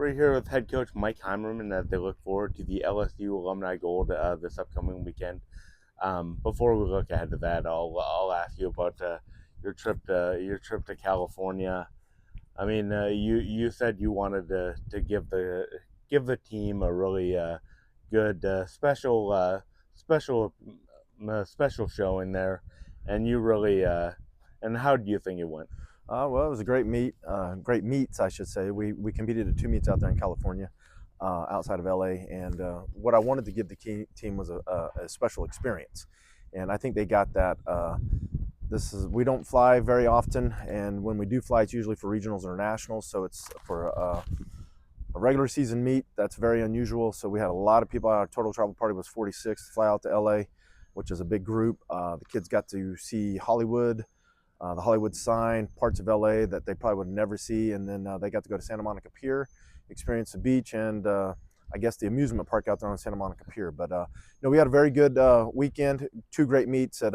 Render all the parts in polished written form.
We're here with head coach Mike Heimerman as they look forward to the LSU Alumni Gold this upcoming weekend. Before we look ahead to that, I'll ask you about your trip to California. I mean, you said you wanted to give the team a really good special showing there, and you really and how do you think it went? Well, it was a great great meets, I should say. We competed at two meets out there in California, outside of LA, and what I wanted to give the team was a special experience, and I think they got that. We don't fly very often, and when we do fly, it's usually for regionals or nationals, so it's for a regular season meet. That's very unusual. So we had a lot of people. Our total travel party was 46 to fly out to LA, which is a big group. The kids got to see Hollywood, the Hollywood sign, parts of LA that they probably would never see, and then they got to go to Santa Monica Pier, experience the beach, and I guess the amusement park out there on Santa Monica Pier. But we had a very good weekend. Two great meets at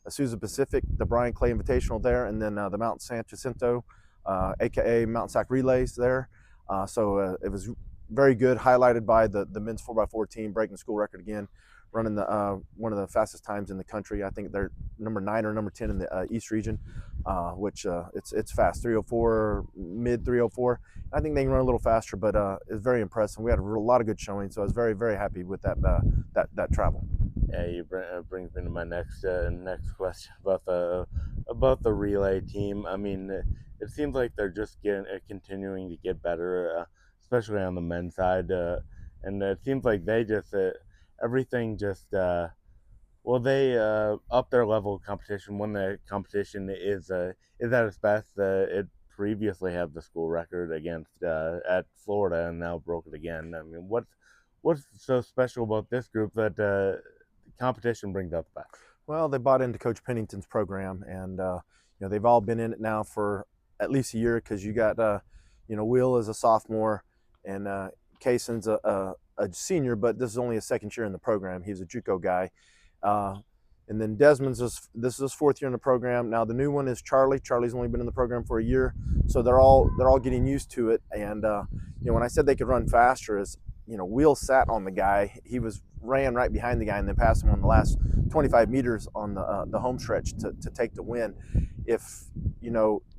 Azusa Pacific, the Brian Clay Invitational there, and then the Mount San Jacinto, aka Mount Sac Relays there. So it was very good, highlighted by the men's 4x4 team breaking the school record again, running the one of the fastest times in the country. I think they're number 9 or number 10 in the East region, which it's fast, 304, mid 304. I think they can run a little faster, but it's very impressive. We had a lot of good showing, so I was very, very happy with that travel. Yeah, you brings me to my next question about the relay team. I mean, it seems like they're just continuing to get better, especially on the men's side, and it seems like they just everything just they up their level of competition when the competition is at its best. It previously had the school record against at Florida and now broke it again. I mean, what's so special about this group that competition brings out the best? Well, they bought into Coach Pennington's program, and they've all been in it now for at least a year, because you got Will is a sophomore, and Kaysen's a senior, but this is only his second year in the program. He's a JUCO guy. And then this is his fourth year in the program. Now the new one is Charlie. Charlie's only been in the program for a year, so they're all getting used to it. And when I said they could run faster, is Will sat on the guy. He ran right behind the guy and then passed him on the last 25 meters on the home stretch to take the win. If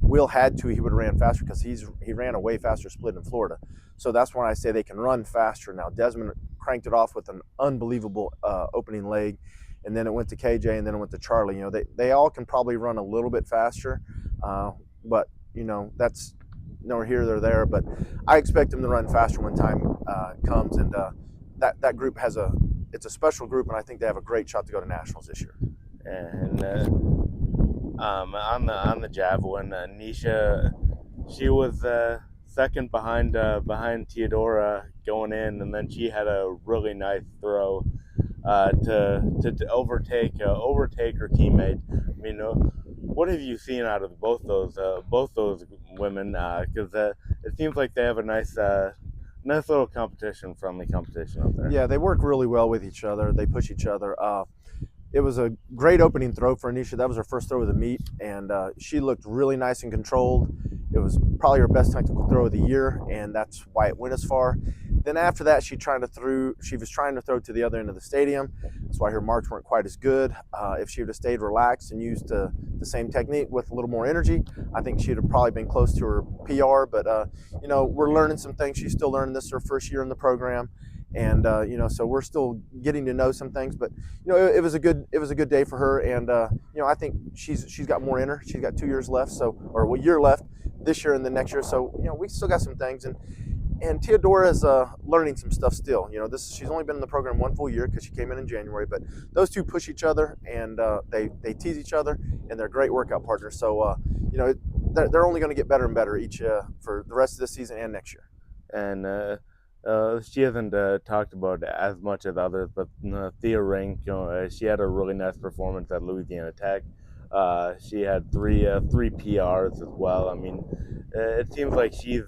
Will had to, he would have ran faster, because he ran a way faster split in Florida. So that's why I say they can run faster. Now Desmond cranked it off with an unbelievable opening leg, and then it went to KJ, and then it went to Charlie. They all can probably run a little bit faster, but that's nor here nor there. But I expect them to run faster when time comes, and that group it's a special group, and I think they have a great shot to go to nationals this year. And on the javelin, Nisha, she was second behind Theodora going in, and then she had a really nice throw to overtake her teammate. I mean, what have you seen out of both those women? Because it seems like they have a nice little friendly competition out there. Yeah, they work really well with each other. They push each other. It was a great opening throw for Anisha. That was her first throw of the meet, and she looked really nice and controlled. It was probably her best technical throw of the year, and that's why it went as far. Then after that, she was trying to throw to the other end of the stadium. That's why her marks weren't quite as good. If she would have stayed relaxed and used the same technique with a little more energy, I think she'd have probably been close to her PR. But we're learning some things. She's still learning. This is her first year in the program, and so we're still getting to know some things. But it was a good day for her, and I think she's got more in her. She's got 2 years left, or a year left this year and the next year. So we still got some things, and Theodora is learning some stuff still. She's only been in the program 1 full year, because she came in January. But those two push each other, and they tease each other, and they're great workout partners. So they're only going to get better and better each for the rest of this season and next year. And she hasn't talked about it as much as others, but Thea Rink, she had a really nice performance at Louisiana Tech. She had three PRs as well. I mean, it seems like she's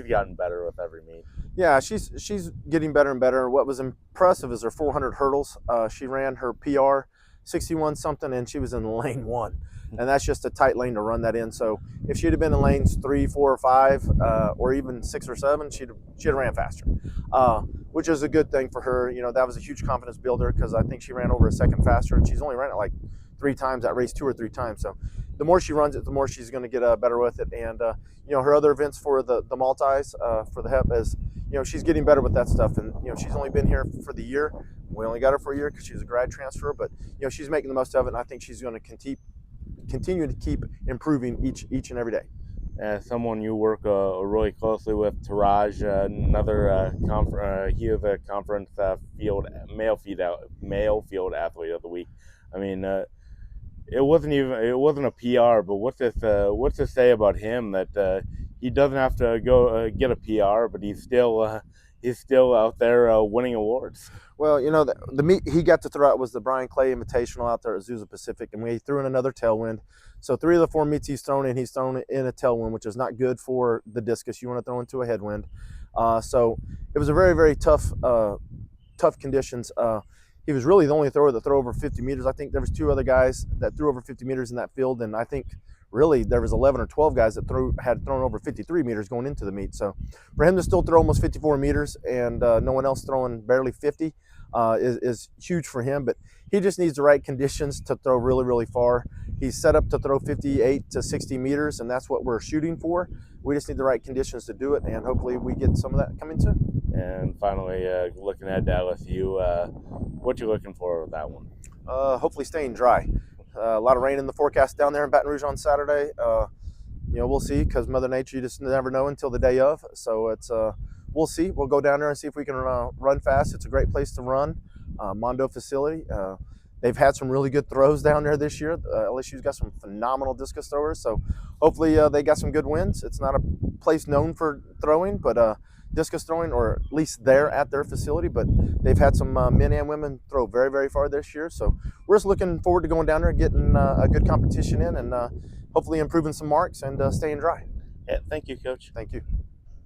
gotten better with every meet. Yeah, she's getting better and better. What was impressive is her 400 hurdles. She ran her PR 61 something, and she was in lane 1. and that's just a tight lane to run that in. So if she'd have been in lanes 3, 4, or 5, or even 6 or 7, she'd have ran faster, uh, which is a good thing for her. You know, that was a huge confidence builder because I think she ran over a second faster, and she's only ran it like 3 times that race, 2 or 3 times. So the more she runs it, the more she's going to get better with it. And you know, her other events for the multis for the HEP is, you know, she's getting better with that stuff. And you know, she's only been here for the year. We only got her for a year because she's a grad transfer, but you know, she's making the most of it, and I think she's going to continue to keep improving each and every day. Someone you work really closely with, Taraj, another he is a conference field male field athlete of the week. I mean, it wasn't a PR, but what's to say about him that he doesn't have to go get a PR, but he's still out there winning awards. Well, you know, the meet he got to throw out was the Brian Clay Invitational out there at Azusa Pacific, and we threw in another tailwind. So 3 of the 4 meets he's thrown in a tailwind, which is not good for the discus. You want to throw into a headwind. So it was a very, very tough conditions. He was really the only thrower that threw over 50 meters. I think there was 2 other guys that threw over 50 meters in that field, and I think really there was 11 or 12 guys that had thrown over 53 meters going into the meet. So for him to still throw almost 54 meters and no one else throwing barely 50 is huge for him. But he just needs the right conditions to throw really, really far. He's set up to throw 58 to 60 meters, and that's what we're shooting for. We just need the right conditions to do it, and hopefully we get some of that coming soon. And finally, looking ahead to LSU, what you looking for with that one? Hopefully staying dry. A lot of rain in the forecast down there in Baton Rouge on Saturday. You know, we'll see, because Mother Nature, you just never know until the day of. So it's we'll see. We'll go down there and see if we can run fast. It's a great place to run. Mondo facility. They've had some really good throws down there this year. LSU's got some phenomenal discus throwers, so hopefully they got some good wins. It's not a place known for throwing, but discus throwing, or at least there at their facility. But they've had some men and women throw very, very far this year. So we're just looking forward to going down there, getting a good competition in, and hopefully improving some marks and staying dry. Yeah, thank you, Coach. Thank you.